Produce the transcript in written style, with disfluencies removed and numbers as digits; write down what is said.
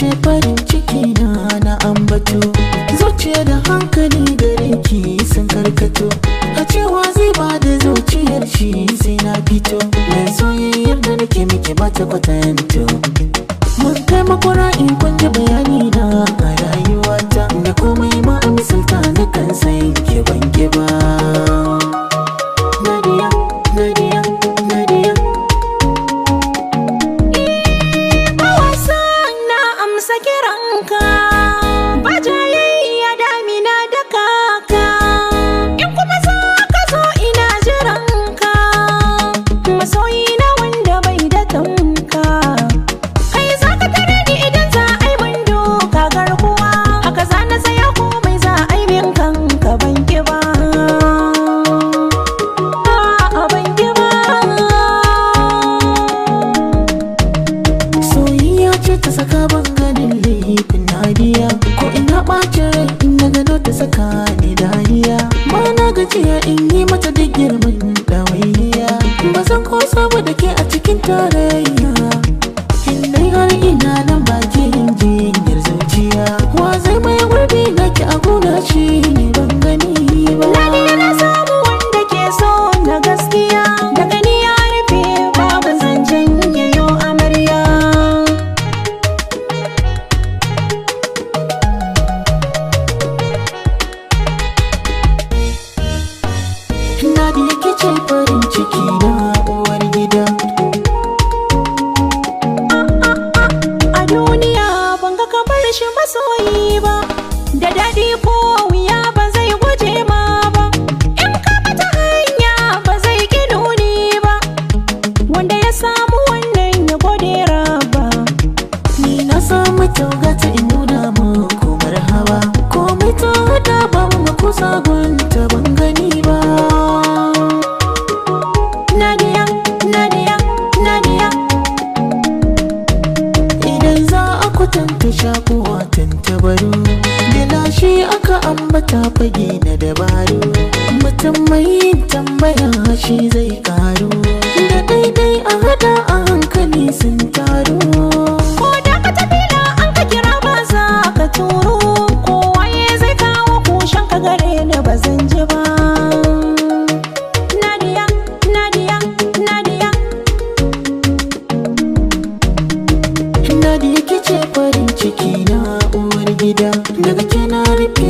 ce farin ciki na ambato, zuciya da hankali gare ki sun karkato. A cewa zai ba da zuciyar shi sai na fito, mai soyayyar da nake miki bata kwatanto. Mun kai makwara in kun ji bayani na a rayuwata, da komai ma a misalta na kan sai ke banke ba. Nadia, Nadia, Nadia. A wasa na amsa kiranka, ba jayayya damina da kaka. In kuma za ka zo ina jiranka, masoyi na wanda bai da tamka. Kai za ka tare ni idan za a yi mun doka garkuwa, haka za na tsaya komai za a yi min kanka banki ba. Soyayya ce ta saka ban ganin laifin Nadia, ko ina ɓacin rai in na gano ta saka ni dariya. Ba na gajiya in yi mata duk girman ɗawainiya, ba zan kosa ba da ke a cikin tarayya. In dai har ina nan bakin jinyar zuciya, wa zai mai gurbi na ki a gona shi ne ban gani ba. Nadia na samu wanda ke so na gaskiya, da gani ya rufe babu zancen yayo amarya. Nadia ke ce farin ciki na uwar gida. A duniya ban ga kamar shi masoyi ba, da daɗi ko wuya ba zai guje ma ba. In ka bata hanya ba zai ki nuni ba, wanda ya samu wannan ya gode raba. Ni na samu taugata in nuna muku marhaba, komai ta hada ba mu kusa gunta ban gani ba. Nadia, Nadia, Nadia. Idan za a kwatanta shakuwa tantabaru, da shi aka ambata fage na dabaru. Mutum mai tambaya shi zai karu, da daidai a hada a hankali sun taru. Ko da ka tafila an ka kira ba za ka turo, kowaye zai kawo kushen ka gare ni ba zan ji ba. Nadia, Nadia, Nadia. Nadia ke ce farin ciki na uwar gida, daga ke na rufe